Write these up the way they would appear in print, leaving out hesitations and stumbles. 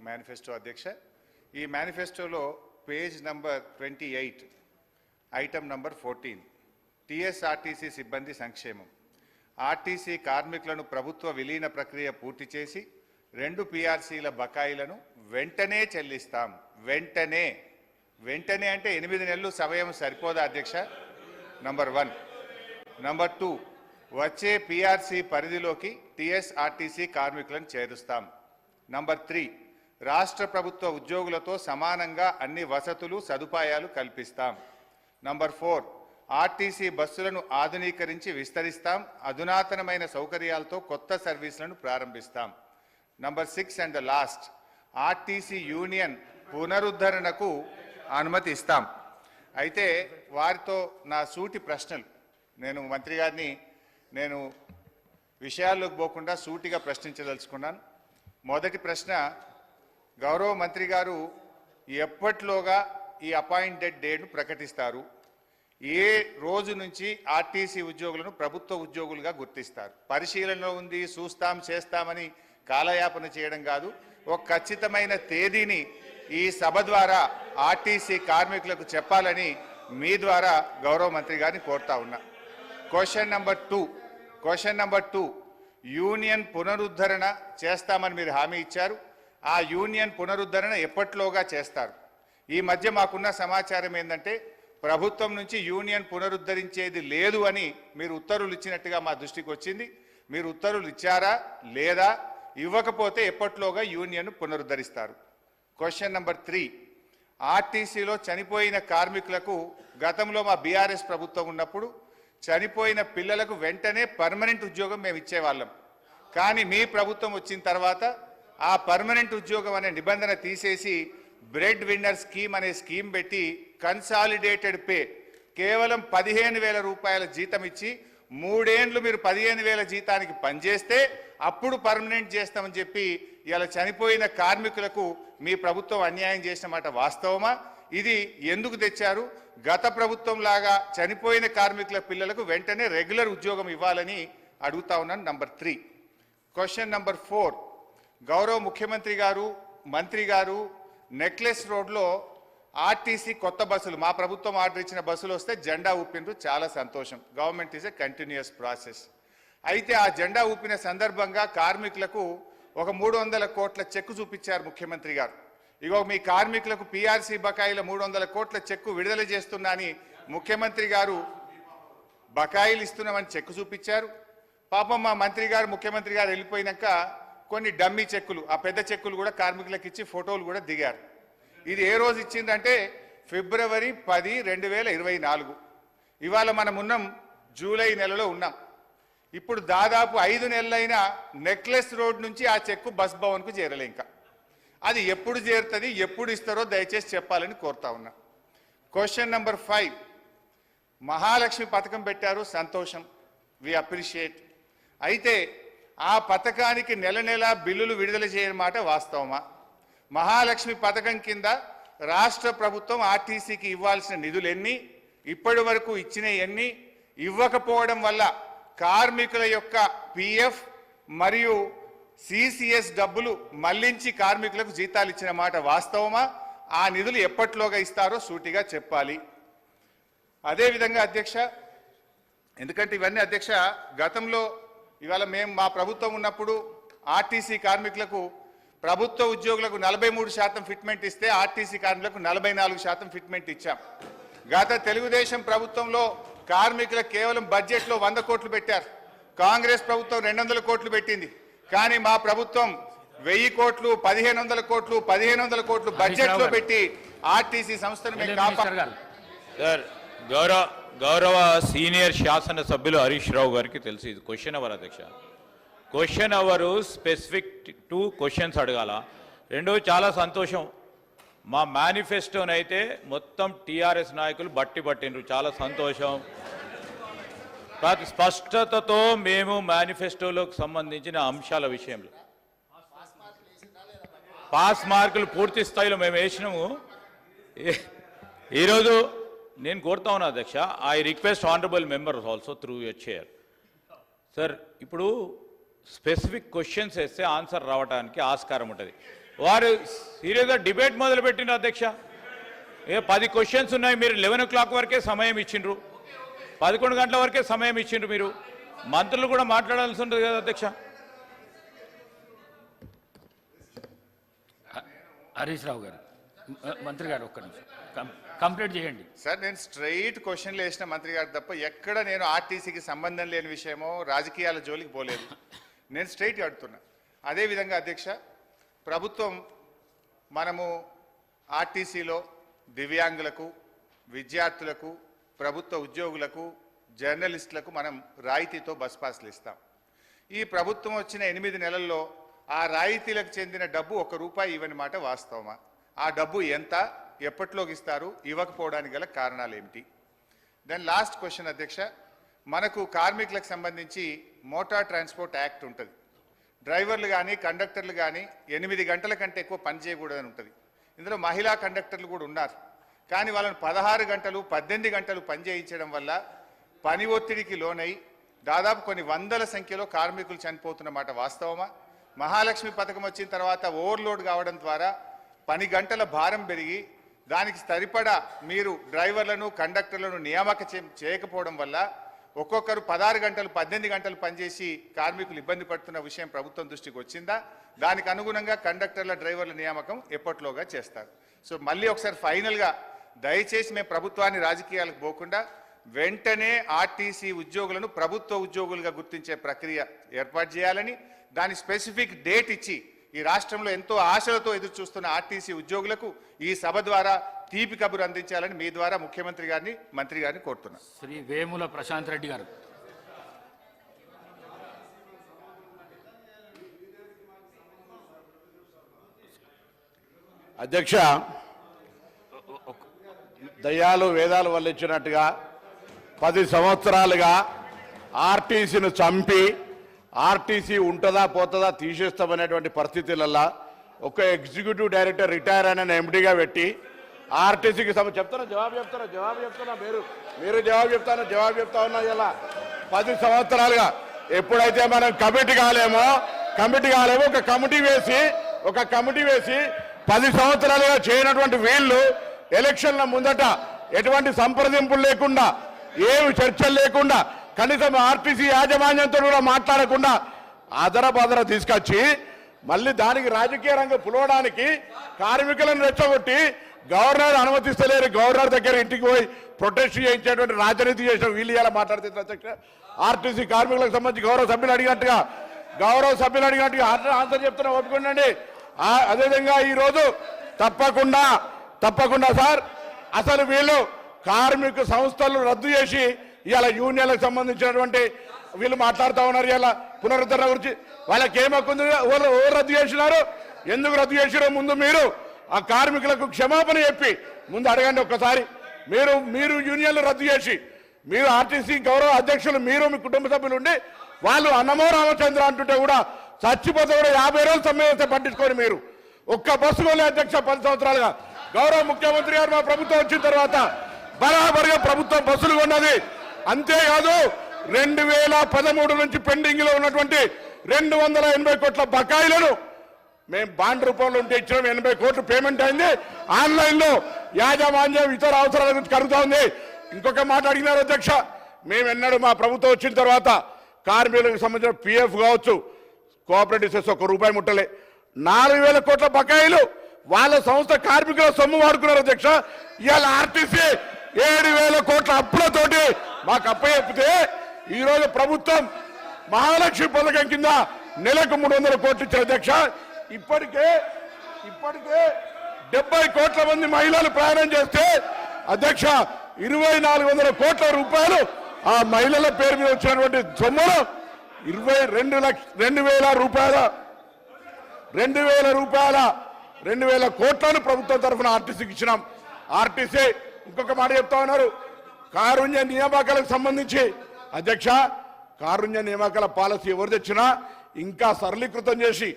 Manifesto అధ్యక్ష. ఈ మేనిఫెస్టోలో page number 28 item number 14 TSRTC సిబ్బంది సంక్షేమం. ఆర్టీసీ కార్మికులను ప్రభుత్వ విలీన ప్రక్రియ పూర్తి చేసి 2 పీఆర్సీల బకాయిలను వెంటనే చెల్లిస్తాం. వెంటనే అంటే 8 నెలలు సమయం సరిపోదా అధ్యక్ష? నంబర్ 1. నంబర్ 2, వచ్చే పీఆర్సీ పరిధిలోకి టీఎస్ఆర్టీసీ కార్మికులను చేరుస్తాం. నంబర్ 3, రాష్ట్ర ప్రభుత్వ ఉద్యోగులతో సమానంగా అన్ని వసతులు సదుపాయాలు కల్పిస్తాం. నంబర్ 4, ఆర్టీసీ బస్సులను ఆధునీకరించి విస్తరిస్తాం. అధునాతనమైన సౌకర్యాలతో కొత్త సర్వీసులను ప్రారంభిస్తాం. Number 6 and the last, RTC union పునరుద్ధరణకు అనుమతి ఇస్తాం. అయితే వారితో నా సూటి ప్రశ్నలు, నేను మంత్రి గారిని విషయాల్లోకి పోకుండా సూటిగా ప్రశ్నించదలుచుకున్నాను. మొదటి ప్రశ్న, గౌరవ మంత్రి గారు ఎప్పటిలోగా ఈ అపాయింటెడ్ డేట్ను ప్రకటిస్తారు? ఏ రోజు నుంచి ఆర్టీసీ ఉద్యోగులను ప్రభుత్వ ఉద్యోగులుగా గుర్తిస్తారు? పరిశీలనలో ఉంది, చూస్తాం చేస్తామని కాలయాపన చేయడం కాదు. ఒక ఖచ్చితమైన తేదీని ఈ సభ ద్వారా ఆర్టీసీ కార్మికులకు చెప్పాలని మీ ద్వారా గౌరవ మంత్రి గారిని కోరుతా ఉన్నా. క్వశ్చన్ నెంబర్ 2, యూనియన్ పునరుద్ధరణ చేస్తామని మీరు హామీ ఇచ్చారు. ఆ యూనియన్ పునరుద్ధరణ ఎప్పటిలోగా చేస్తారు? ఈ మధ్య మాకున్న సమాచారం ఏంటంటే ప్రభుత్వం నుంచి యూనియన్ పునరుద్ధరించేది లేదు అని మీరు ఉత్తర్వులు ఇచ్చినట్టుగా మా దృష్టికి వచ్చింది. మీరు ఉత్తర్వులు ఇచ్చారా లేదా? ఇవ్వకపోతే ఎప్పటిలోగా యూనియన్ పునరుద్ధరిస్తారు? క్వశ్చన్ నెంబర్ 3, ఆర్టీసీలో చనిపోయిన కార్మికులకు గతంలో మా బీఆర్ఎస్ ప్రభుత్వం ఉన్నప్పుడు చనిపోయిన పిల్లలకు వెంటనే పర్మనెంట్ ఉద్యోగం మేము ఇచ్చేవాళ్ళం. కానీ మీ ప్రభుత్వం వచ్చిన తర్వాత ఆ పర్మనెంట్ ఉద్యోగం అనే నిబంధన తీసేసి బ్రెడ్ విన్నర్ స్కీమ్ అనే స్కీమ్ పెట్టి కన్సాలిడేటెడ్ పే కేవలం 15,000 రూపాయల జీతం ఇచ్చి 3 ఏళ్ళు మీరు 15,000 జీతానికి పనిచేస్తే అప్పుడు పర్మనెంట్ చేస్తామని చెప్పి ఇలా చనిపోయిన కార్మికులకు మీ ప్రభుత్వం అన్యాయం చేసిన మాట వాస్తవమా? ఇది ఎందుకు తెచ్చారు? గత ప్రభుత్వం లాగా చనిపోయిన కార్మికుల పిల్లలకు వెంటనే రెగ్యులర్ ఉద్యోగం ఇవ్వాలని అడుగుతా ఉన్నాను. నంబర్ 3. క్వశ్చన్ నంబర్ 4, గౌరవ ముఖ్యమంత్రి గారు మంత్రి గారు నెక్లెస్ రోడ్లో ఆర్టీసీ కొత్త బస్సులు, మా ప్రభుత్వం ఆర్డర్ ఇచ్చిన బస్సులు వస్తే జెండా ఊపినరు, చాలా సంతోషం. Government is a continuous process. అయితే ఆ జెండా ఊపిన సందర్భంగా కార్మికులకు ఒక 300 కోట్ల చెక్కు చూపించారు ముఖ్యమంత్రి గారు. ఇగో మీ కార్మికులకు పీఆర్సీ బకాయిల 300 కోట్ల చెక్కు విడుదల చేస్తున్నా అని ముఖ్యమంత్రి గారు బకాయిలు ఇస్తున్నామని చెక్కు చూపించారు. పాపం మా మంత్రి గారు ముఖ్యమంత్రి గారు వెళ్ళిపోయినాక కొన్ని డమ్మీ చెక్కులు, ఆ పెద్ద చెక్కులు కూడా కార్మికులకు ఇచ్చి ఫోటోలు కూడా దిగారు. ఇది ఏ రోజు ఇచ్చిందంటే ఫిబ్రవరి 10, 2024. ఇవాళ మనం ఉన్నాం జూలై నెలలో ఉన్నాం. ఇప్పుడు దాదాపు 5 నెలలైనా నెక్లెస్ రోడ్ నుంచి ఆ చెక్కు బస్ భవన్కు చేరలే. ఇంకా అది ఎప్పుడు చేరుతుంది, ఎప్పుడు ఇస్తారో దయచేసి చెప్పాలని కోరుతా ఉన్నా. క్వశ్చన్ నెంబర్ 5, మహాలక్ష్మి పథకం పెట్టారు, సంతోషం, వి అప్రిషియేట్. అయితే ఆ పథకానికి నెల బిల్లులు విడుదల చేయని మాట వాస్తవమా? మహాలక్ష్మి పథకం కింద రాష్ట్ర ప్రభుత్వం ఆర్టీసీకి ఇవ్వాల్సిన నిధులు ఎన్ని, ఇప్పటి వరకు ఇచ్చిన ఎన్ని, ఇవ్వకపోవడం వల్ల కార్మికుల యొక్క పిఎఫ్ మరియు సిసిఎస్ డబ్బులు మళ్లించి కార్మికులకు జీతాలు ఇచ్చిన మాట వాస్తవమా? ఆ నిధులు ఎప్పటిలోగా ఇస్తారో సూటిగా చెప్పాలి. అదేవిధంగా అధ్యక్ష, ఎందుకంటే ఇవన్నీ అధ్యక్ష గతంలో, ఇవాళ మా ప్రభుత్వం ఉన్నప్పుడు ఆర్టీసీ కార్మికులకు, ప్రభుత్వ ఉద్యోగులకు 43% ఫిట్మెంట్ ఇస్తే ఆర్టీసీ కార్మికులకు 44% ఫిట్మెంట్ ఇచ్చాం. గత తెలుగుదేశం ప్రభుత్వంలో కార్మికులకు కేవలం బడ్జెట్లో 100 కోట్లు పెట్టారు. కాంగ్రెస్ ప్రభుత్వం 200 కోట్లు పెట్టింది. కానీ మా ప్రభుత్వం 1000 కోట్లు, 1500 కోట్లు, 1500 కోట్లు బడ్జెట్లో పెట్టి ఆర్టీసీ సంస్థను మేము కాపాడాం. సార్, గౌరవ సీనియర్ శాసన సభ్యులు హరీష్ రావు గారికి తెలుసు ఇది క్వశ్చన్ అవర్ అధ్యక్ష. క్వశ్చన్ అవరు స్పెసిఫిక్ 2 క్వశ్చన్స్ అడగాల. రెండో, చాలా సంతోషం, మా మేనిఫెస్టోనైతే మొత్తం టీఆర్ఎస్ నాయకులు పట్టిండ్రు, చాలా సంతోషం. స్పష్టతతో మేము మేనిఫెస్టోలోకి సంబంధించిన అంశాల విషయంలో పాస్ మార్కులు పూర్తి స్థాయిలో మేము వేసినాము. ఈరోజు నేను కోరుతా ఉన్నా అధ్యక్ష, I request honourable members also through your chair. Sir, ఇప్పుడు స్పెసిఫిక్ క్వశ్చన్స్ వేస్తే ఆన్సర్ రావడానికి ఆస్కారం ఉంటుంది. వారు సీరియస్గా డిబేట్ మొదలుపెట్టిండ్రు అధ్యక్ష. 10 క్వశ్చన్స్ ఉన్నాయి, మీరు 11 o'clock వరకే సమయం ఇచ్చిండ్రు, 11 గంటల వరకే సమయం ఇచ్చిండ్రు. మీరు మంత్రులు కూడా మాట్లాడాల్సి ఉంటుంది కదా అధ్యక్ష. హరీష్ రావు గారు, మంత్రి గారు ఒక్క నిమిషం కంప్లీట్ చేయండి. సార్, నేను స్ట్రైట్ క్వశ్చన్లు వేసిన మంత్రి గారు తప్ప ఎక్కడ నేను ఆర్టీసీకి సంబంధం లేని విషయమో రాజకీయాల జోలికి పోలేదు. నేను స్ట్రైట్ అడుగుతున్నా. అదేవిధంగా అధ్యక్ష, ప్రభుత్వం మనము ఆర్టీసీలో దివ్యాంగులకు, విద్యార్థులకు, ప్రభుత్వ ఉద్యోగులకు, జర్నలిస్టులకు మనం రాయితీతో బస్ పాస్లు ఇస్తాం. ఈ ప్రభుత్వం వచ్చిన 8 నెలల్లో ఆ రాయితీలకు చెందిన డబ్బు ₹1 ఇవ్వని మాట వాస్తవమా? ఆ డబ్బు ఎంత, ఎప్పట్లోకి ఇస్తారు, ఇవ్వకపోవడానికి గల కారణాలు ఏమిటి? దెన్ లాస్ట్ క్వశ్చన్ అధ్యక్ష, మనకు కార్మికులకు సంబంధించి మోటార్ ట్రాన్స్పోర్ట్ యాక్ట్ ఉంటుంది. డ్రైవర్లు కానీ కండక్టర్లు కానీ 8 గంటల కంటే ఎక్కువ పని చేయకూడదని ఉంటుంది. ఇందులో మహిళా కండక్టర్లు కూడా ఉన్నారు. కానీ వాళ్ళని 16 గంటలు 18 గంటలు పని చేయించడం వల్ల పని ఒత్తిడికి లోనై దాదాపు కొన్ని వందల సంఖ్యలో కార్మికులు చనిపోతున్నమాట వాస్తవమా? మహాలక్ష్మి పథకం వచ్చిన తర్వాత ఓవర్లోడ్ కావడం ద్వారా పని గంటల భారం పెరిగి దానికి సరిపడా మీరు డ్రైవర్లను కండక్టర్లను నియామక చేయకపోవడం వల్ల ఒక్కొక్కరు 16 గంటలు 18 గంటలు పనిచేసి కార్మికులు ఇబ్బంది పడుతున్న విషయం ప్రభుత్వం దృష్టికి వచ్చిందా? దానికి అనుగుణంగా కండక్టర్ల డ్రైవర్ల నియామకం ఎప్పట్లోగా చేస్తారు. సో మళ్ళీ ఒకసారి ఫైనల్గా దయచేసి మేము ప్రభుత్వాన్ని రాజకీయాలకు పోకుండా వెంటనే ఆర్టీసీ ఉద్యోగులను ప్రభుత్వ ఉద్యోగులుగా గుర్తించే ప్రక్రియ ఏర్పాటు చేయాలని, దాని స్పెసిఫిక్ డేట్ ఇచ్చి ఈ రాష్ట్రంలో ఎంతో ఆశలతో ఎదురు చూస్తున్న ఆర్టీసీ ఉద్యోగులకు ఈ సభ ద్వారా తీపి కబురు అందించాలని మీ ద్వారా ముఖ్యమంత్రి గారిని, మంత్రి గారిని కోరుతున్నా. శ్రీ వేముల ప్రశాంత్ రెడ్డి గారు. అధ్యక్ష, దయ్యాలు వేదాలు వల్లించినట్టుగా 10 సంవత్సరాలుగా ఆర్టీసీని చంపి ఆర్టీసీ ఉంటుందా పోతుందా తీసేస్తామనేటువంటి పరిస్థితులల్లో ఒక ఎగ్జిక్యూటివ్ డైరెక్టర్ రిటైర్ అయిన ఎండీగా పెట్టి ఆర్టీసీకి జవాబు చెప్తున్నా మీరు జవాబు చెప్తా ఉన్నా. ఇలా 10 సంవత్సరాలుగా ఎప్పుడైతే మనం కమిటీ కాలేమో ఒక కమిటీ వేసి 10 సంవత్సరాలుగా చేయనటువంటి వీళ్ళు ఎలక్షన్ల ముందట ఎటువంటి సంప్రదింపులు లేకుండా, ఏమి చర్చలు లేకుండా, కనీసం ఆర్టీసీ యాజమాన్యంతో కూడా మాట్లాడకుండా అదర తీసుకొచ్చి మళ్ళీ దానికి రాజకీయ రంగం పులవడానికి కార్మికులను రెచ్చగొట్టి గవర్నర్ అనుమతిస్తలేరు, గవర్నర్ దగ్గర ఇంటికి పోయి ప్రొటెస్ట్ చేయించేటువంటి రాజనీతి చేసిన వీళ్ళు ఇలా మాట్లాడుతున్నారు అధ్యక్ష. ఆర్టీసీ కార్మికులకు సంబంధించి గౌరవ సభ్యులు అడిగినట్టుగా ఆన్సర్ చెప్తున్నా, ఒప్పుకోండి. అదేవిధంగా ఈరోజు తప్పకుండా సార్, అసలు వీళ్ళు కార్మిక సంస్థలు రద్దు చేసి ఇవాళ యూనియన్లకు సంబంధించినటువంటి వీళ్ళు మాట్లాడుతూ ఉన్నారు. ఇలా పునరుద్ధరణ గురించి వాళ్ళకి ఏమక్కుంది? ఎవరు రద్దు చేసినారు, ఎందుకు రద్దు చేసినారో ముందు మీరు ఆ కార్మికులకు క్షమాపణ చెప్పి ముందు అడగండి ఒక్కసారి. మీరు యూనియన్లు రద్దు చేసి మీరు ఆర్టీసీ గౌరవ అధ్యక్షులు మీరు మీ కుటుంబ సభ్యులు ఉండి వాళ్ళు అన్నమో రామచంద్ర అంటుంటే కూడా చచ్చిపోతే కూడా 50 రోజులు సమ్మె పట్టించుకొని మీరు ఒక్క బస్సు కొలే అధ్యక్ష. 10 సంవత్సరాలుగా గౌరవ ముఖ్యమంత్రి గారు మా ప్రభుత్వం వచ్చిన తర్వాత బరాబరిగా ప్రభుత్వం బస్సులు కొన్నది. అంతేకాదు 2013 నుంచి పెండింగ్ లో ఉన్నటువంటి 280 కోట్ల బకాయిలను మేము బాండ్ రూపంలో ఉంటే ఇచ్చిన 80 కోట్లు పేమెంట్ అయింది. ఆన్లైన్ లో యాజమాన్యం ఇతర అవసరాల గురించి కలుగుతా ఉంది. ఇంకొక మాట అడిగినారు అధ్యక్ష, మేము ఎన్నడూ మా ప్రభుత్వం వచ్చిన తర్వాత కార్మికులకు సంబంధించిన పిఎఫ్ కావచ్చు, కోఆపరేటివ్ సెస్ ₹1 ముట్టలే. 4,000 కోట్ల బకాయిలు వాళ్ళ సంస్థ కార్మికుల సొమ్ము వాడుకున్నారు అధ్యక్ష. ఇవాళ ఆర్టీసీ 7,000 కోట్ల అప్పులతోటి మాకు అప్పచెప్పితే ఈరోజు ప్రభుత్వం మహాలక్ష్మి పథకం కింద నెలకు 300 కోట్లు ఇచ్చారు అధ్యక్ష. ఇప్పటికే 70 కోట్ల మంది మహిళలు ప్రయాణం చేస్తే అధ్యక్ష 2,400 కోట్ల రూపాయలు ఆ మహిళల పేరు మీద వచ్చినటువంటి సొమ్మును 2,000 కోట్లను ప్రభుత్వం తరఫున ఆర్టీసీకి ఇచ్చినాం. ఆర్టీసీ ఇంకొక మాట చెప్తా ఉన్నారు, కారుణ్య నియామకాలకు సంబంధించి అధ్యక్ష, కారుణ్య నియామకాల పాలసీ ఎవరు తెచ్చినా ఇంకా సరళీకృతం చేసి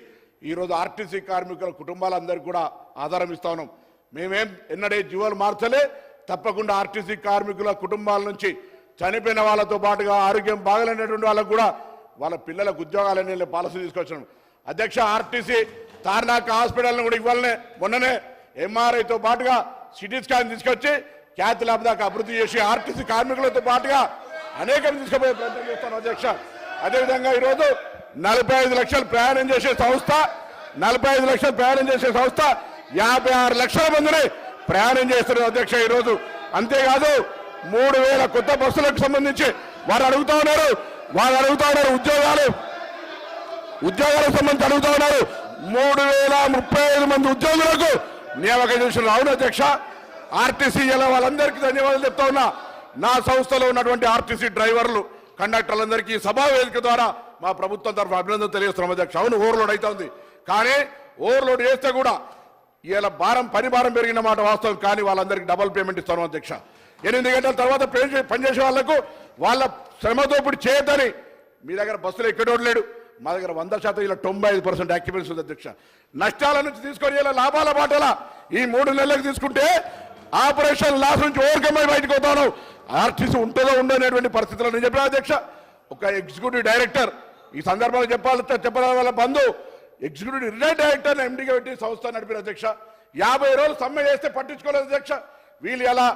ఈరోజు ఆర్టీసీ కార్మికుల కుటుంబాలందరికీ కూడా ఆధారం ఇస్తా ఉన్నాం. మేమేం ఎన్నడే జీవోలు మార్చలే. తప్పకుండా ఆర్టీసీ కార్మికుల కుటుంబాల నుంచి చనిపోయిన వాళ్ళతో పాటుగా ఆరోగ్యం బాగలేనటువంటి వాళ్ళకు కూడా వాళ్ళ పిల్లలకు ఉద్యోగాలనే పాలసీ తీసుకొచ్చాం అధ్యక్ష. ఆర్టీసీ తార్నాక హాస్పిటల్ని కూడా ఇవ్వాలనే మొన్ననే ఎంఆర్ఐతో పాటుగా సిటీ స్కాన్ తీసుకొచ్చి క్యాత్ ల్యాబ్ దాకా అభివృద్ధి చేసి ఆర్టీసీ కార్మికులతో పాటుగా అనేకం తీసుకుపోయే ప్రయత్నం చేస్తాను అధ్యక్ష. అదేవిధంగా ఈరోజు 45 లక్షలు ప్రయాణం చేసే సంస్థ 45 లక్షలు ప్రయాణం చేసే సంస్థ 56 లక్షల మందిని ప్రయాణం చేస్తున్నారు అధ్యక్ష ఈరోజు. అంతేకాదు 3000 కొత్త బస్సులకు సంబంధించి వారు అడుగుతా ఉన్నారు ఉద్యోగాలకు సంబంధించి అడుగుతా ఉన్నారు 3035 మంది ఉద్యోగులకు నియామకం చేసిన. అవును అధ్యక్ష, ఆర్టీసీ ఇలా వాళ్ళందరికీ ధన్యవాదాలు చెప్తా ఉన్నా. నా సంస్థలో ఉన్నటువంటి ఆర్టీసీ డ్రైవర్లు కండక్టర్లందరికీ సభా వేదిక ద్వారా మా ప్రభుత్వం తరఫున అభినందన తెలియజేస్తున్నాం అధ్యక్ష. అవును ఓవర్లోడ్ అవుతా ఉంది, కానీ ఓవర్లోడ్ చేస్తే కూడా ఇలా పని భారం పెరిగిన మాట వాస్తవం, కానీ వాళ్ళందరికీ డబుల్ పేమెంట్ ఇస్తాను అధ్యక్ష. 8 గంటల తర్వాత పనిచేసే వాళ్లకు వాళ్ళ శ్రమతో ఇప్పుడు చేయొద్దని మీ దగ్గర బస్సులు ఎక్కడోడు లేడు, మా దగ్గర 100% ఇలా 95% యాక్యుపెన్సీ ఉంది అధ్యక్ష. నష్టాల నుంచి తీసుకొని ఇలా లాభాల బాటలా ఈ 3 నెలలకు తీసుకుంటే ఆపరేషన్ లాస్ నుంచి ఓవర్కమ్ అయి బయటకు పోతాను. ఆర్టీసీ ఉంటుందో ఉండనేటువంటి పరిస్థితుల్లో నేను చెప్పిన అధ్యక్ష. ఒక ఎగ్జిక్యూటివ్ డైరెక్టర్ ఈ సందర్భంలో చెప్పాలి వాళ్ళ బంధు ఎగ్జిక్యూటివ్ రిటైర్డ్ డైరెక్టర్ ఎండీగా పెట్టి సంస్థ నడిపిన అధ్యక్ష. 50 రోజులు సమ్మె చేస్తే పట్టించుకోలేదు అధ్యక్ష. వీళ్ళు ఎలా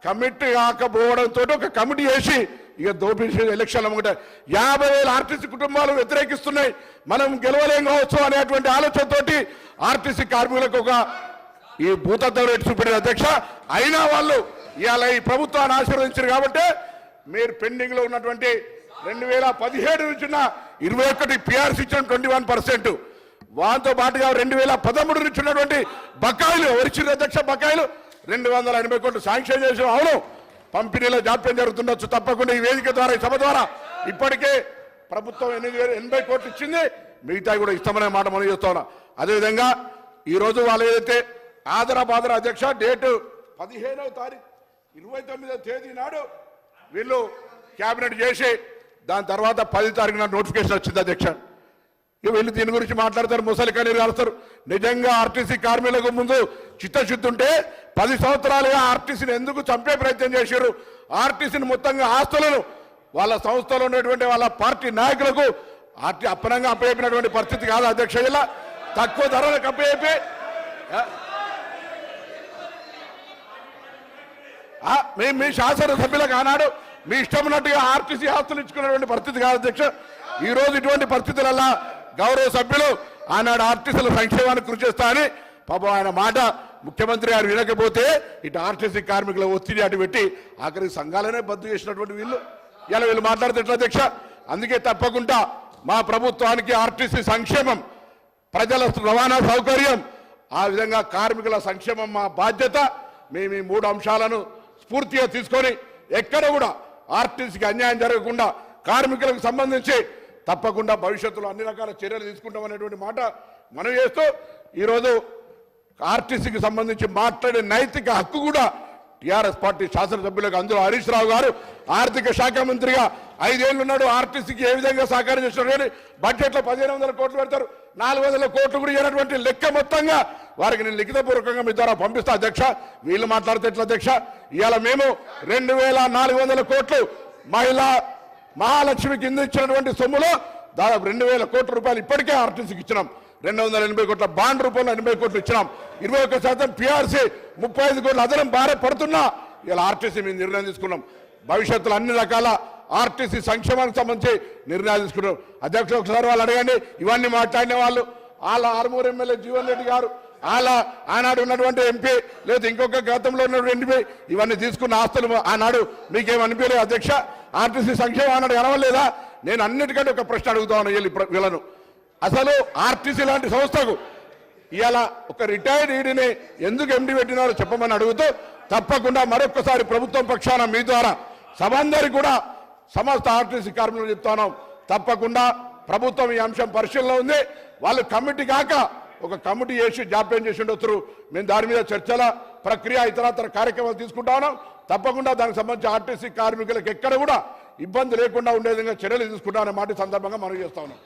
కమిటీ కాకపోవడంతో ఒక కమిటీ వేసి ఇక దోపిడీ ఎలక్షన్లు అమ్ముకుంటే 50,000 ఆర్టీసీ కుటుంబాలు వ్యతిరేకిస్తున్నాయి, మనం గెలవలేం కావచ్చు అనేటువంటి ఆలోచనతోటి ఆర్టీసీ కార్మికులకు ఒక ఈ భూతత్వం రేటు చూపెట్టిన అధ్యక్ష. అయినా వాళ్ళు ఇవాళ ఈ ప్రభుత్వాన్ని ఆశీర్వదించారు కాబట్టి మీరు పెండింగ్ లో ఉన్నటువంటి 2017 నుంచి 21 పిఆర్సీ ఇచ్చిన 21%, వాటితో పాటుగా 2013 నుంచి ఉన్నటువంటి బకాయిలు ఎవరిచ్చిన అధ్యక్ష బకాయిలు 280 కోట్లు శాంక్షన్ చేసాం. అవును, పంపిణీలో జాప్యం జరుగుతుండొచ్చు, తప్పకుండా ఈ వేదిక ద్వారా ఈ సభ ద్వారా ఇప్పటికే ప్రభుత్వం 80 కోట్లు ఇచ్చింది, మిగతా కూడా ఇస్తామనే మాట మనం చేస్తా ఉన్నాం. అదేవిధంగా ఈరోజు వాళ్ళు ఏదైతే ఆదరాబాదర అధ్యక్ష డేటు 15వ తారీఖు 29వ తేదీ నాడు వీళ్ళు క్యాబినెట్ చేసి దాని తర్వాత 10 తారీఖున నోటిఫికేషన్ వచ్చింది అధ్యక్ష. వీళ్ళు దీని గురించి మాట్లాడతారు, ముసలి కన్నీరు కాలుస్తారు. నిజంగా ఆర్టీసీ కార్మికులకు ముందు చిత్తశుద్ధి ఉంటే 10 సంవత్సరాలుగా ఆర్టీసీని ఎందుకు చంపే ప్రయత్నం చేశారు? ఆర్టీసీని మొత్తంగా ఆస్తులను వాళ్ళ సంస్థలో ఉన్నటువంటి వాళ్ళ పార్టీ నాయకులకు అప్పనంగా అప్పచెప్పినటువంటి పరిస్థితి కాదు అధ్యక్ష. ఇలా తక్కువ ధరలకు అప్పచెప్పి మీ శాసనసభ్యులకు ఆనాడు మీ ఇష్టం ఉన్నట్టుగా ఆర్టీసీ ఆస్తులు ఇచ్చుకున్నటువంటి పరిస్థితి కాదు అధ్యక్ష. ఈ రోజు ఇటువంటి పరిస్థితులలో గౌరవ సభ్యులు ఆనాడు ఆర్టీసీల సంక్షేమానికి కృషి చేస్తా అని పాపం ఆయన మాట ముఖ్యమంత్రి గారు వినకపోతే ఇటు ఆర్టీసీ కార్మికుల ఒత్తిడి అటు పెట్టి ఆఖరి సంఘాలనే బద్దు చేసినటువంటి వీళ్ళు మాట్లాడితే ఎట్లా అధ్యక్ష? అందుకే తప్పకుండా మా ప్రభుత్వానికి ఆర్టీసీ సంక్షేమం, ప్రజల రవాణా సౌకర్యం, ఆ విధంగా కార్మికుల సంక్షేమం మా బాధ్యత. మేము ఈ 3 అంశాలను స్ఫూర్తిగా తీసుకొని ఎక్కడ కూడా ఆర్టీసీకి అన్యాయం జరగకుండా కార్మికులకు సంబంధించి తప్పకుండా భవిష్యత్తులో అన్ని రకాల చర్యలు తీసుకుంటామనేటువంటి మాట మనం చేస్తూ ఈరోజు ఆర్టీసీకి సంబంధించి మాట్లాడే నైతిక హక్కు కూడా టీఆర్ఎస్ పార్టీ శాసనసభ్యులకు, అందులో హరీష్ రావు గారు ఆర్థిక శాఖ మంత్రిగా 5 ఏళ్ళు ఉన్నాడు, ఆర్టీసీకి ఏ విధంగా సహకారం చేస్తున్నారు. కానీ బడ్జెట్లో 1500 కోట్లు పెడతారు, 400 కోట్లు కూడా ఇవ్వనటువంటి లెక్క మొత్తంగా వారికి నేను లిఖితపూర్వకంగా మీ ద్వారా పంపిస్తా అధ్యక్ష. వీళ్ళు మాట్లాడితే ఎట్లా అధ్యక్ష? ఇవాళ మేము 2400 కోట్లు మహాలక్ష్మి కింద ఇచ్చినటువంటి సొమ్ములో దాదాపు 2000 కోట్ల రూపాయలు ఇప్పటికే ఆర్టీసీకి ఇచ్చినాం. 280 కోట్ల బాండ్ రూపంలో 80 కోట్లు ఇచ్చినాం. 21% పిఆర్సీ 35 కోట్ల అదనం భారం పడుతున్నా ఇలా ఆర్టీసీ మేము నిర్ణయం తీసుకున్నాం. భవిష్యత్తులో అన్ని రకాల ఆర్టీసీ సంక్షేమానికి సంబంధించి నిర్ణయాలు తీసుకున్నాం అధ్యక్ష. ఒకసారి వాళ్ళు అడగండి, ఇవన్నీ మాట్లాడిన వాళ్ళు వాళ్ళ ఆర్మూరు ఎమ్మెల్యే జీవన్ రెడ్డి గారు, వాళ్ళ ఆనాడు ఉన్నటువంటి ఎంపీ, లేదా ఇంకొక గతంలో ఉన్నటువంటి ఎంపీ, ఇవన్నీ తీసుకున్న ఆస్తులు ఆనాడు మీకేమనిపించలేదు అధ్యక్ష? ఆర్టీసీ సంక్షేమం ఆనాడు కనవలేదా? నేను అన్నిటికంటే ఒక ప్రశ్న అడుగుతా ఉన్నాను వీళ్ళను. అసలు ఆర్టీసీ లాంటి సంస్థకు ఇవాళ ఒక రిటైర్డ్ ఈడీని ఎందుకు ఎండీ పెట్టినారో చెప్పమని అడుగుతూ తప్పకుండా మరొకసారి ప్రభుత్వం పక్షాన మీ ద్వారా సభందరికి కూడా సమస్త ఆర్టీసీ కార్మికులు చెప్తాను, తప్పకుండా ప్రభుత్వం ఈ అంశం పరిశీలన ఉంది. వాళ్ళు కమిటీ కాక ఒక కమిటీ చేసి జాప్యం చేసి ఉండొచ్చు. మేము దాని మీద చర్చల ప్రక్రియ ఇతరతర కార్యక్రమాలు తీసుకుంటా ఉన్నాం. తప్పకుండా దానికి సంబంధించి ఆర్టీసీ కార్మికులకు ఎక్కడ కూడా ఇబ్బంది లేకుండా ఉండే విధంగా చర్యలు తీసుకుంటామనే మాట సందర్భంగా మనం చేస్తా ఉన్నాం.